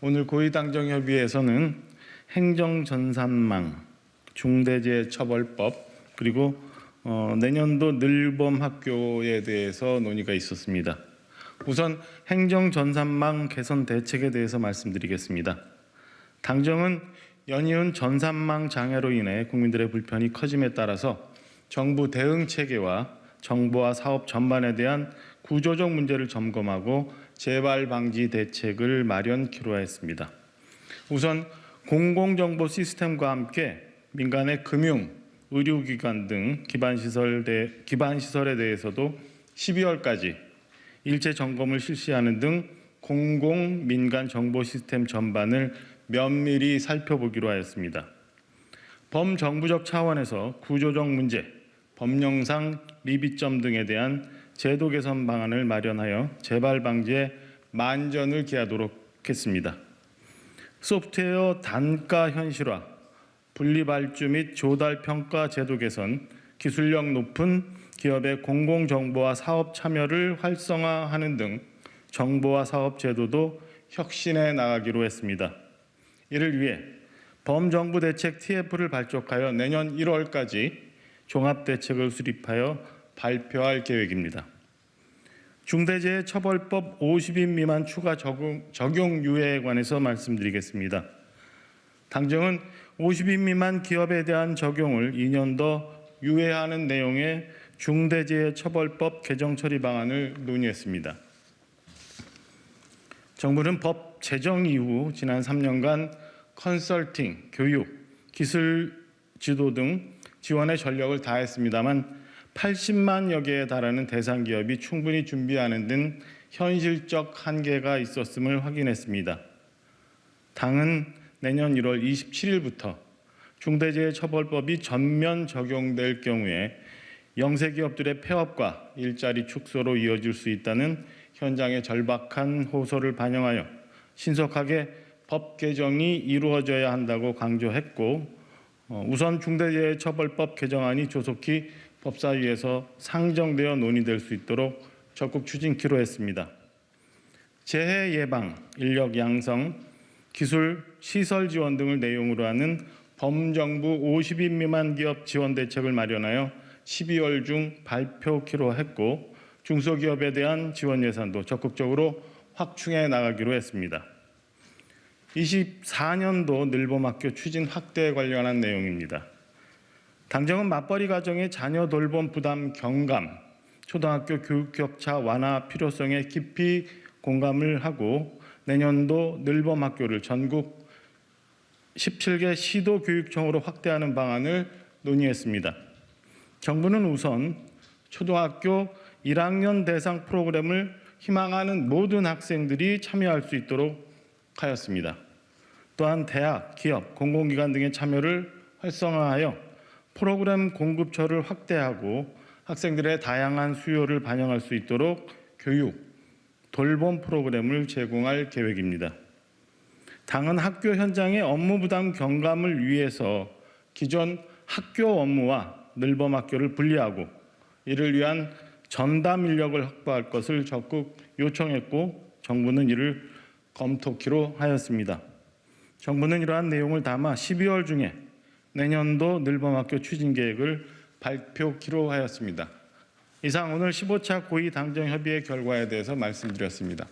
오늘 고위당정협의회에서는 행정전산망, 중대재해처벌법 그리고 내년도 늘봄학교에 대해서 논의가 있었습니다. 우선 행정전산망 개선 대책에 대해서 말씀드리겠습니다. 당정은 연이은 전산망 장애로 인해 국민들의 불편이 커짐에 따라서 정부 대응 체계와 정보화 사업 전반에 대한 구조적 문제를 점검하고 재발 방지 대책을 마련키로 했습니다. 우선 공공정보 시스템과 함께 민간의 금융, 의료기관 등 기반시설에 대해서도 12월까지 일체 점검을 실시하는 등 공공 민간 정보 시스템 전반을 면밀히 살펴보기로 하였습니다. 범정부적 차원에서 구조적 문제, 법령상 미비점 등에 대한 제도 개선 방안을 마련하여 재발 방지에 만전을 기하도록 했습니다. 소프트웨어 단가 현실화, 분리발주 및 조달 평가 제도 개선, 기술력 높은 기업의 공공정보화 사업 참여를 활성화하는 등 정보화 사업 제도도 혁신해 나가기로 했습니다. 이를 위해 범정부 대책 TF를 발족하여 내년 1월까지 종합대책을 수립하여 발표할 계획입니다. 중대재해처벌법 50인 미만 추가 적용 유예에 관해서 말씀드리겠습니다. 당정은 50인 미만 기업에 대한 적용을 2년 더 유예하는 내용의 중대재해처벌법 개정 처리 방안을 논의했습니다. 정부는 법 제정 이후 지난 3년간 컨설팅, 교육, 기술 지도 등 지원에 전력을 다했습니다만 80만여 개에 달하는 대상 기업이 충분히 준비하는 등 현실적 한계가 있었음을 확인했습니다. 당은 내년 1월 27일부터 중대재해처벌법이 전면 적용될 경우에 영세기업들의 폐업과 일자리 축소로 이어질 수 있다는 현장의 절박한 호소를 반영하여 신속하게 법 개정이 이루어져야 한다고 강조했고, 우선 중대재해처벌법 개정안이 조속히 법사위에서 상정되어 논의될 수 있도록 적극 추진키로 했습니다. 재해 예방, 인력 양성, 기술, 시설 지원 등을 내용으로 하는 범정부 50인 미만 기업 지원 대책을 마련하여 12월 중 발표키로 했고, 중소기업에 대한 지원 예산도 적극적으로 확충해 나가기로 했습니다. 24년도 늘봄학교 추진 확대에 관련한 내용입니다. 당정은 맞벌이 가정의 자녀 돌봄 부담 경감, 초등학교 교육 격차 완화 필요성에 깊이 공감을 하고 내년도 늘봄학교를 전국 17개 시도교육청으로 확대하는 방안을 논의했습니다. 정부는 우선 초등학교 1학년 대상 프로그램을 희망하는 모든 학생들이 참여할 수 있도록 하였습니다. 또한 대학, 기업, 공공기관 등의 참여를 활성화하여 프로그램 공급처를 확대하고 학생들의 다양한 수요를 반영할 수 있도록 교육, 돌봄 프로그램을 제공할 계획입니다. 당은 학교 현장의 업무 부담 경감을 위해서 기존 학교 업무와 늘봄학교를 분리하고 이를 위한 전담 인력을 확보할 것을 적극 요청했고 정부는 이를 검토키로 하였습니다. 정부는 이러한 내용을 담아 12월 중에 내년도 늘봄학교 추진 계획을 발표키로 하였습니다. 이상 오늘 15차 고위당정협의회 결과에 대해서 말씀드렸습니다.